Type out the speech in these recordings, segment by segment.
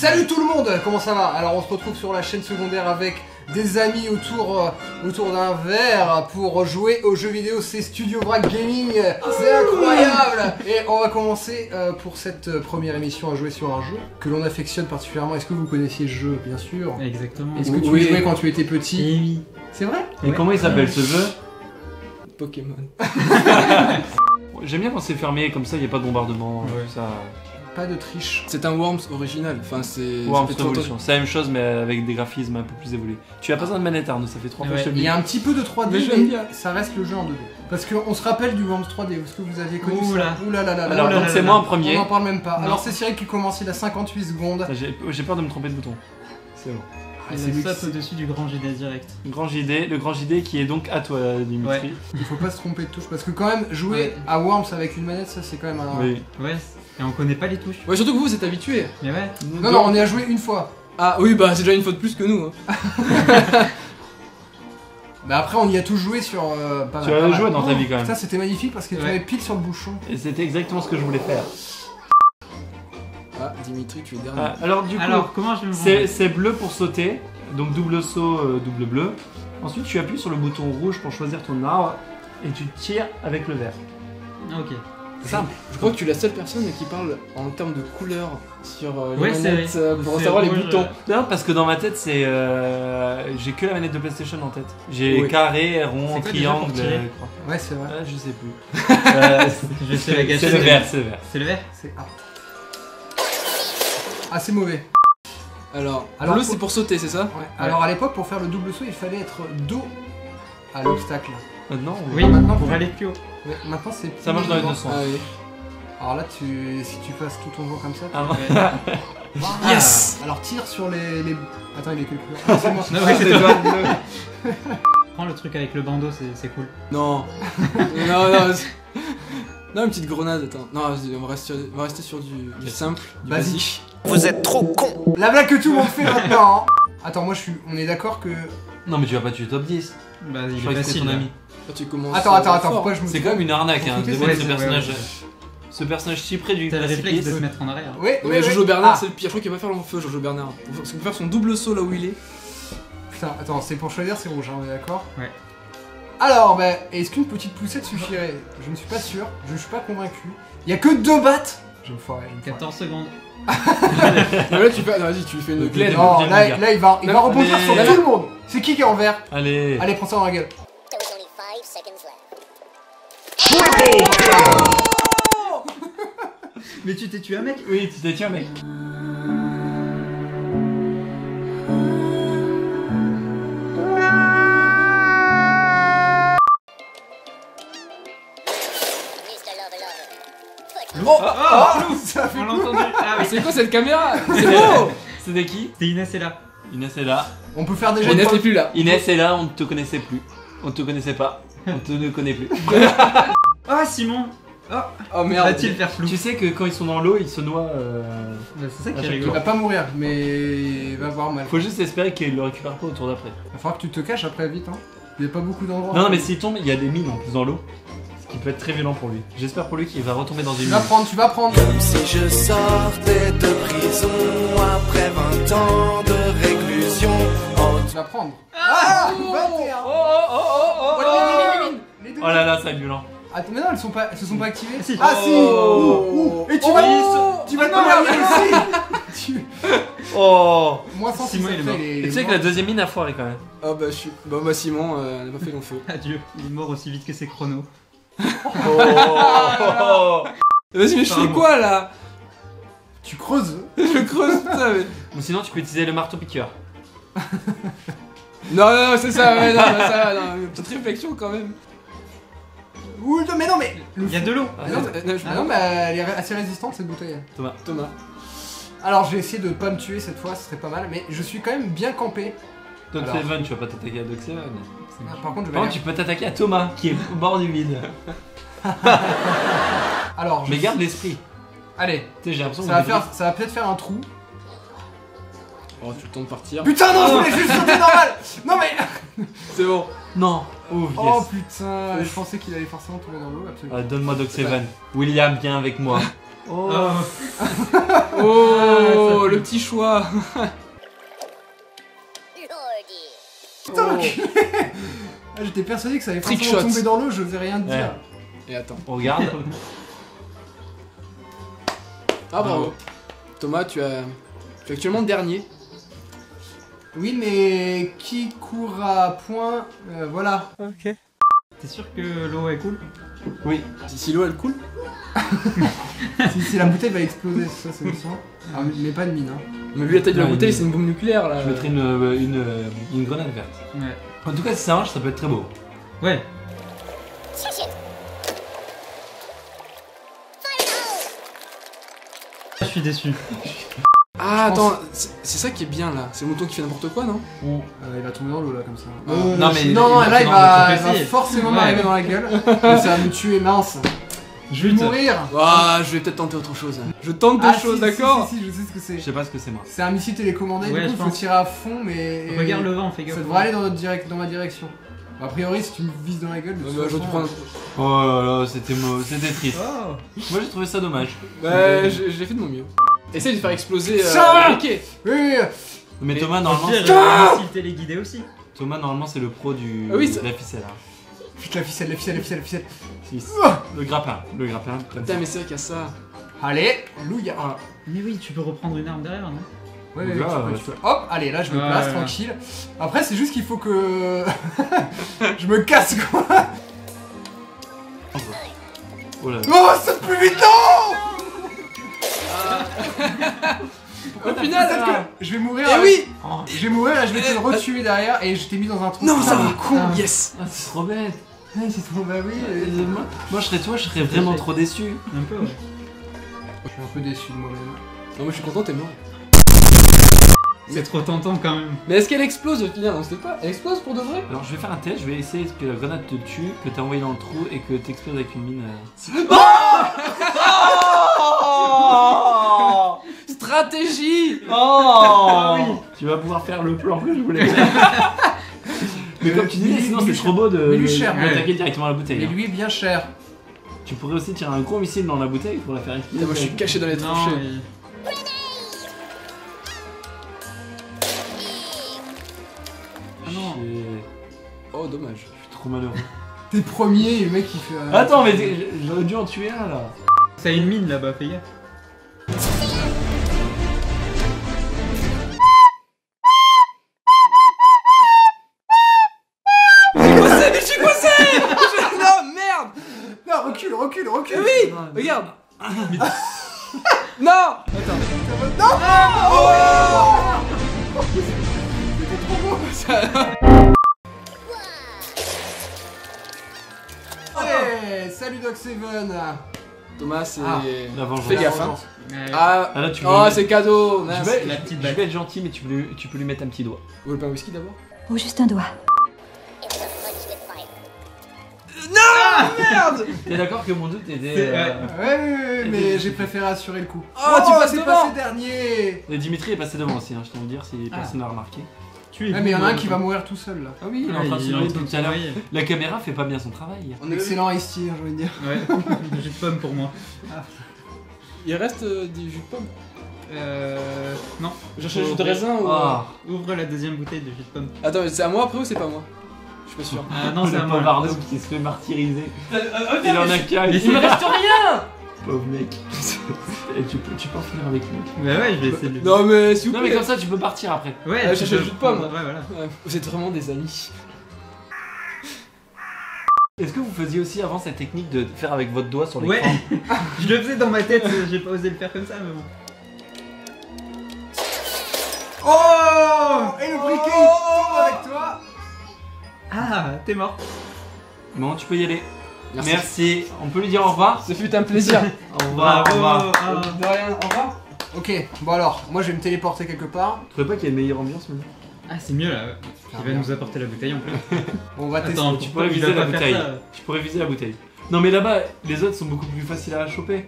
Salut tout le monde, comment ça va? Alors on se retrouve sur la chaîne secondaire avec des amis autour d'un verre pour jouer aux jeux vidéo, c'est Studio Vrac Gaming, c'est incroyable! Et on va commencer pour cette première émission à jouer sur un jeu que l'on affectionne particulièrement. Est-ce que vous connaissiez ce jeu? Bien sûr. Exactement. Est-ce que tu y jouais quand tu étais petit? Oui. C'est vrai? Et comment il s'appelle ce jeu? Pokémon. J'aime bien quand c'est fermé, comme ça il n'y a pas de bombardement. Ouais. Ça... Pas de triche. C'est un Worms original, enfin c'est... Worms ça fait 30 ans. Revolution, c'est la même chose mais avec des graphismes un peu plus évolués. Tu as pas besoin de manette Arnaud, ça fait 3 fois que je te le Il dis. y a un petit peu de 3D, Mais j'aime bien. ça reste le jeu en 2D. Parce qu'on se rappelle du Worms 3D, est-ce que vous aviez connu Oula. ça? Ouh là là là là. Alors là donc là c'est là moi là. en premier. On n'en parle même pas. Non. Alors c'est Cyril qui commence, il a 58 secondes. J'ai peur de me tromper de bouton. C'est bon. Ah, c'est Il lui saute qui- au-dessus du grand JD direct. Le grand JD qui est donc à toi Dimitri. Ouais. Il faut pas se tromper de touche parce que quand même jouer Ouais. à Worms avec une manette, ça c'est quand même un... Oui. Ouais, et on connaît pas les touches. Ouais, surtout que vous êtes habitués. Mais ouais. Non, non, on y a joué une fois. Ah oui, bah c'est déjà une fois de plus que nous. Hein. Mais après on y a tous joué sur... pas Tu mal, as pas mal. joué dans ta vie quand même. Ça c'était magnifique parce que tu Ouais. avais pile sur le bouchon. Et c'était exactement ce que je voulais faire. Ah, Dimitri, tu es dernier. Ah, alors du coup, Alors, comment je vais me rendre? c'est bleu pour sauter, donc double saut, double bleu. Ensuite tu appuies sur le bouton rouge pour choisir ton arbre et tu tires avec le vert. Ah, ok. C'est simple. Je crois que tu es la seule personne qui parle en termes de couleur sur les Ouais, c'est manettes vrai. pour C'est savoir les rouge, boutons. Non, parce que dans ma tête, c'est. J'ai que la manette de PlayStation en tête. J'ai Oui. carré, rond, C'est quoi déjà triangle. pour tirer croix. Ouais c'est vrai. Je sais plus. Je vais essayer la gâcher. C'est le vert, c'est le vert. C'est le vert? C'est A. Ah c'est mauvais. Alors, Alors, bleu faut- c'est pour sauter, c'est ça? Ouais. Alors à l'époque pour faire le double saut il fallait être dos à l'obstacle. Maintenant, Oui, Maintenant, pour faut- aller plus haut. Ouais, maintenant c'est... Ça marche dans les deux sens. Ah oui. Alors là si tu passes tout ton jour comme ça... Ah, Ouais. Yes. Alors tire sur les... Attends il est quelle couleur? Ah, c'est moi. Non, ouais, c'est toi. Prends le truc avec le bandeau, c'est cool. Non. non. Non, une petite grenade, attends. Non, vas-y, on va rester sur du simple, du Basique. basique. Vous êtes trop con. La blague que tout le monde fait maintenant hein. Attends moi on est d'accord que... Non, mais tu vas pas tuer top 10. Bah, Je il crois est que c'est facile. ton là. ami. Là, tu commences. Attends, fort. pourquoi je me C'est trompe? comme une arnaque, hein. Faut De foutre voir les- ce ouais, personnage. ouais. Ce personnage si près du T'as le réflexe de se précipice. mettre en arrière. Oui, Mais oui, Jojo oui. Bernard, Ah, c'est le pire. Je crois qu'il va faire long feu, Jojo Bernard. Parce qu'on peut faire son double saut là où il est. putain, attends, c'est pour choisir, c'est rouge, hein, on est d'accord? Ouais. Alors, bah, est-ce qu'une petite poussette suffirait? Je ne suis pas sûr, je ne suis pas convaincu. Il y a que 2 battes. Je me ferai une fois. 14 secondes. Mais là, tu fais. Non, vas-y, tu lui fais une Le glaine. débat. Non, Bien, là, bien. là, il va rebondir mais- sur tout le monde. C'est qui est en vert? Allez. Allez, prends ça dans la gueule. There was only 5 seconds left. Mais tu t'es tué un mec? Oui, tu t'es tué, mec. Mr. Lover Lover. Oh, ça fait On l'a entendu. Ah Mais oui. c'est quoi cette caméra? C'est beau. C'était qui? C'était Inès est là. Inès est là. On peut faire déjà une Inès fois- n'est plus là. Inès est là, on ne te connaissait plus. On ne te connaissait pas. On te ne connaît plus. Ah, Simon. Oh Va merde. t il faire flou? Tu sais que quand ils sont dans l'eau, ils se noient. Bah, c'est ça à qui est chaque Il rigolo. va pas mourir, mais il va avoir mal. Faut juste espérer qu'ils le récupèrent pas au tour d'après. Il va falloir que tu te caches après vite, hein. Il y a pas beaucoup d'endroits. Non, non, mais s'il tombe, il y a des mines en plus dans l'eau. Ce qui peut être très violent pour lui. J'espère pour lui qu'il va retomber dans des Tu mines. vas prendre, tu vas prendre. Comme si je sortais de prison après 20 ans de réclusion. Tu vas prendre. Ah, 21. Oh, les deux. Oh là là, ça va être violent. Attends, mais non, elles se sont pas activées. Ah, si. Ah si. Oh. Et tu Oh. vas, tu vas te marier aussi. Oh. Moins 100 Simon, il est mort. Et tu sais que la deuxième mine a foiré quand même. Oh bah, je suis. Bah, Simon, on n'a pas fait long feu. Adieu. Il est mort aussi vite que ses chronos. Oh. Vas-y, mais je fais Pardon. quoi là? Tu creuses. Je creuse putain, mais. Ou sinon, tu peux utiliser le marteau piqueur. Non, c'est ça, ouais, non, ça, non, une petite réflexion quand même. Ouh, mais non, mais. Il y a de l'eau. Ah non, ah non, mais elle est assez résistante cette bouteille. Thomas. Thomas. Alors, je vais essayer de pas me tuer cette fois, ce serait pas mal, mais je suis quand même bien campé. Doc Alors. Seven, tu vas pas t'attaquer à Doc Seven. Ah, par contre, je vais. Par contre, tu peux t'attaquer à Thomas, qui est au bord du vide. Alors, Mais garde l'esprit. Allez, Tu sais, j'ai l'impression ça va peut-être faire un trou. Oh, tu le temps de partir. Putain, non, je voulais juste sauter normal. Non, mais. C'est bon. Non. Oh, yes. Oh putain, je pensais qu'il allait forcément tomber dans l'eau, absolument. Donne-moi Doc Seven. William, viens avec moi. Oh. Oh, le petit choix. Lordy. Putain, l'enculé. Ah, j'étais persuadé que ça allait Trick forcément shot. tomber dans l'eau, je n'osais rien te Ouais. dire. Et attends. On regarde. Ah bravo. Thomas, tu es actuellement dernier. Oui, mais qui court à point, voilà. T'es sûr que l'eau est cool? Oui. Si l'eau elle coule. si la bouteille va exploser, c'est ça, c'est le son. Ah, mais pas de mine, hein. Mais vu la taille de la Ouais, bouteille, une- c'est une bombe nucléaire là. Je mettrai une grenade verte. Ouais. En tout cas, si ça marche, ça peut être très beau. Ouais. Shit. Je suis déçu. Ah Je attends, c'est ça qui est bien là. C'est le mouton qui fait n'importe quoi, non? Il va tomber dans l'eau là comme ça. Non, mais non, il va là il tomber va, dans le il va forcément Ouais. m'arriver dans la gueule. Et ça va me tuer, mince. Je vais Jute. mourir. Ah, je vais peut-être tenter autre chose. Je tente des Ah, choses, si, d'accord? si, je sais ce que c'est. Je sais pas ce que c'est moi. C'est un missile télécommandé, Ouais, du coup je il faut pense. tirer à fond, mais. Regarde le vent, fais Ça gaffe. devrait aller dans ma direction. A priori, si tu me vises dans la gueule, de Ouais, toute bah, j'aurais dû façon, prendre. Oh là là, c'était triste. Oh. Moi j'ai trouvé ça dommage. Ouais, j'ai fait de mon mieux. Essaye de faire exploser Ça le briquet. Oui, oui, Mais Et Thomas, au normalement, pire, c'est- le missile téléguidé aussi. Thomas, normalement, c'est le pro du Ah oui, ça- de la ficelle. Hein. putain, la ficelle, la ficelle, la ficelle, la ficelle. Si. Le grappin. Le grappin. comme Putain, ça. mais c'est vrai qu'il y a ça. Allez, louia. Mais oui, tu peux reprendre une arme derrière, non? Ouais, Donc ouais, là, tu peux. Hop, allez, là je me place Ouais. tranquille. Après, c'est juste qu'il faut que. je me casse quoi. Oh là là. Oh, ça plus vite, non. Au final, Peut-être que je vais mourir. Eh avec- oui. Je vais mourir là, je vais te le retuer derrière et je t'ai mis dans un trou. Non, ça Ah, va, con. ah. Yes. Ah, c'est trop bête. Ouais, c'est trop, bah oui. Moi, je serais toi, je serais vraiment trop déçu. Un peu, ouais. Je suis un peu déçu de moi-même. Non, moi je suis content, t'es mort. C'est trop tentant quand même. Mais est-ce qu'elle explose au final? On sait pas. Elle explose pour de vrai? Alors, je vais faire un test. Je vais essayer que la grenade te tue, que t'as envoyé dans le trou et que t'exploses avec une mine. Stratégie. Oh oui. Tu vas pouvoir faire le plan que je voulais faire. Mais comme tu disais, Mais sinon lui c'est trop beau de mais lui cher, d'attaquer directement la bouteille. Mais hein. lui est bien cher. Tu pourrais aussi tirer un gros missile dans la bouteille pour la faire exploser. Putain, moi je suis caché dans les Non, tranchées. mais- Ah non. Oh, dommage. Je suis trop malheureux. T'es premier et le mec il fait. Attends, mais j'aurais dû en tuer un là. Ça a une mine là-bas, fais gaffe. Mais je suis coincé. Non, merde. Non, recule, recule, recule. Oui. Regarde. Non. Attends. Ouais, salut Doc Seven. Thomas, c'est. Ah, la vengeance. Fais gaffe, hein. Ouais. Ah. Ah là, tu Oh, peux- c'est cadeau. Je Merci. vais, la petite je balle. vais être gentil, mais tu peux lui mettre un petit doigt. Vous voulez pas un whisky d'abord? Ou juste un doigt. It's a punch with fire. Merde. T'es d'accord que mon doute était. C'est- Ouais, mais j'ai préféré assurer le coup. Oh, tu passes t'es devant. passé dernier. Et Dimitri est passé devant aussi, hein, je tiens à le dire si personne n'a remarqué. Tu es Ouais, mais il y en a un bon, qui va mourir tout seul là. Ah oui, il est en Ouais, train de se il est en noyer train de tout à l'heure. s'envoyer. La caméra fait pas bien son travail. On est Excellent Ice-T, j'ai envie de dire. Ouais, jus de pomme pour moi. Il reste du jus de pomme. Non. Je cherche jus de raisin ou. Ah, Ouvre la deuxième bouteille de jus de pomme. Attends, c'est à moi après ou c'est pas moi? Je suis pas sûr. Ah non, c'est à le moi. pauvre Arnaud qui se fait martyriser. Il en a qu'un. mais Il me c'est- reste rien. Pauvre mec. Et tu peux en finir avec nous. Bah ouais, je vais essayer de le. Non, mais s'il vous Non mais plaît. comme ça tu peux partir après. Ouais, Ah, tu chercher peux le jus de pomme. prendre- Ouais, voilà. Ouais, vous êtes vraiment des amis. Est-ce que vous faisiez aussi avant cette technique de faire avec votre doigt sur Ouais, l'écran? je le faisais dans ma tête, j'ai pas osé le faire comme ça, mais bon. Oh, et le briquet il tombe avec toi. Ah, t'es mort. Bon, tu peux y aller. Merci. Merci. On peut lui dire au revoir? Ce fut un plaisir. Au revoir, au revoir. Ah. De rien, au revoir. Ok, bon alors, moi je vais me téléporter quelque part. Tu trouvez pas qu'il y a une meilleure ambiance maintenant? Ah, c'est mieux là. Il va nous apporter la bouteille en plus. On va tester. Attends, Tu pourquoi pourrais il viser va la pas faire bouteille. ça Tu pourrais viser la bouteille. Non mais là-bas, les autres sont beaucoup plus faciles à choper.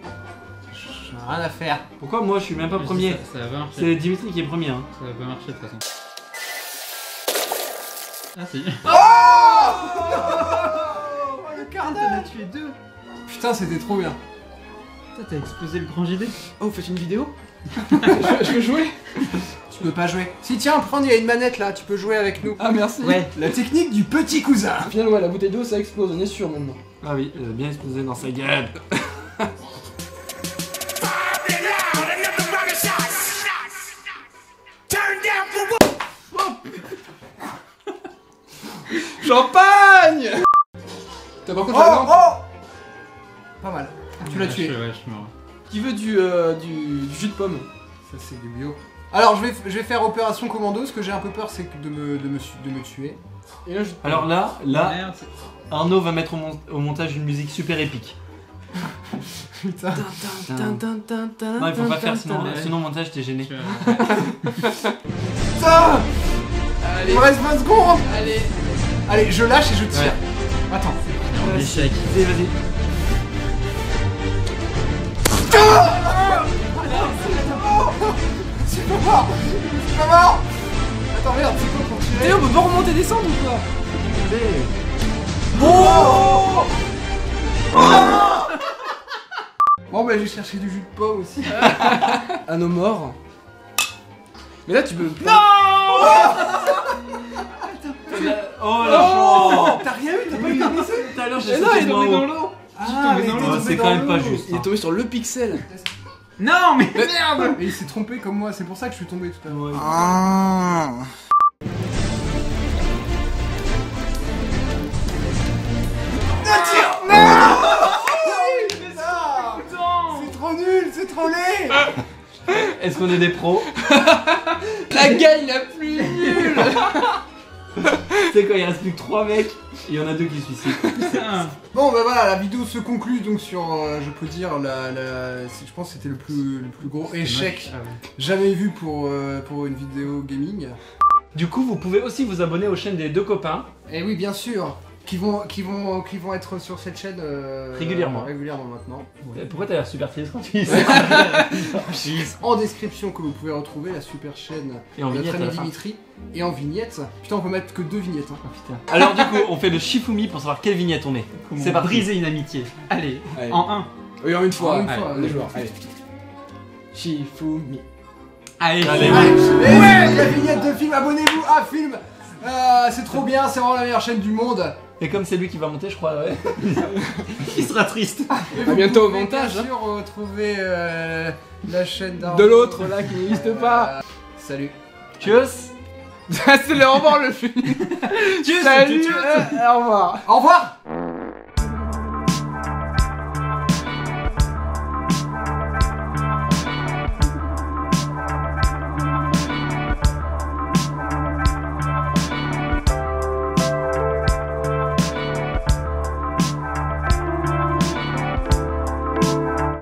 J'en ai rien à faire. Pourquoi moi je suis même pas Mais premier? Ça va pas marcher. C'est Dimitri qui est premier. Hein. Ça va pas marcher de toute façon. Ah si. Oh, le T'en as carnage. tué deux. Putain, c'était trop bien. Putain, t'as explosé le grand JD. Oh, vous faites une vidéo? je peux jouer? Tu peux pas jouer. Si tiens, prends, il y a une manette là, tu peux jouer avec nous. Ah, merci. Ouais. La technique du petit cousin. Au final, ouais, la bouteille d'eau, ça explose, on est sûr maintenant. Ah oui, bien explosé dans sa gueule. Champagne! T'as par contre la lampe. Pas mal. Tu l'as tué. Ouais, je suis mort. Qui veut du jus de pomme? Ça c'est du bio. Alors je vais faire opération commando, ce que j'ai un peu peur c'est de me tuer. Et là, je... Alors là, Merde, Arnaud va mettre au montage une musique super épique. Putain. Non, il faut pas faire, sinon au montage t'es gêné. Putain. Allez, Il me reste 20 secondes. allez. Allez, je lâche et je tire. Ouais. Attends. l'échec. Vas-y. C'est pas mort. C'est pas mort. Attends, merde, c'est quoi pour tirer? Théo, on peut pas remonter descendre ou quoi? Bon bah j'ai cherché du jus de pomme aussi. À nos morts. Mais là, tu peux. Oh la chance. T'as rien eu? T'as pas eu de blessé? Tout à l'heure j'ai Mais non, sauté il est dans tombé dans l'eau. l'eau. Ah, mais dans t'es l'eau. tombé C'est dans quand même pas l'eau. juste. Il est tombé sur le pixel. Non, mais merde. Mais il s'est trompé comme moi, c'est pour ça que je suis tombé tout à l'heure. Ouais. C'est trop nul, c'est trop laid. Est-ce qu'on est des pros? La gagne la plus nulle. Tu sais quand il reste plus que 3 mecs, il y en a 2 qui se suicident. Putain. Bon bah voilà, la vidéo se conclut donc sur, je peux dire, je pense que c'était le plus gros échec Ah ouais. jamais vu pour une vidéo gaming. Du coup, vous pouvez aussi vous abonner aux chaînes des 2 copains. Et oui, bien sûr, qui vont être sur cette chaîne Régulièrement maintenant. Pourquoi t'as l'air super triste quand tu dis ça? En description que vous pouvez retrouver la super chaîne Et en de vignette notre à ami la fin. Dimitri. Et en vignette. Putain, on peut mettre que 2 vignettes. Hein. Oh, putain. Alors du coup, on fait le Shifumi pour savoir quelle vignette on met. Comment C'est parti. briser une amitié. Allez, Allez. en 1. Oui, en une fois. En une Allez, fois, on est ouais. joueurs. Allez. Shifumi. Allez, Allez, Allez, ouais, la vignette de film, abonnez-vous à Film. C'est trop bien, c'est vraiment la meilleure chaîne du monde. Et comme c'est lui qui va monter, je crois, ouais. il sera triste. Et À bientôt au pouvez montage, Bien sûr, retrouver la chaîne d'Arnaud. De l'autre là qui n'existe pas. Salut. Tchuss. C'est le au revoir le film. Tchuss, Salut. tchuss. Au revoir. Au revoir.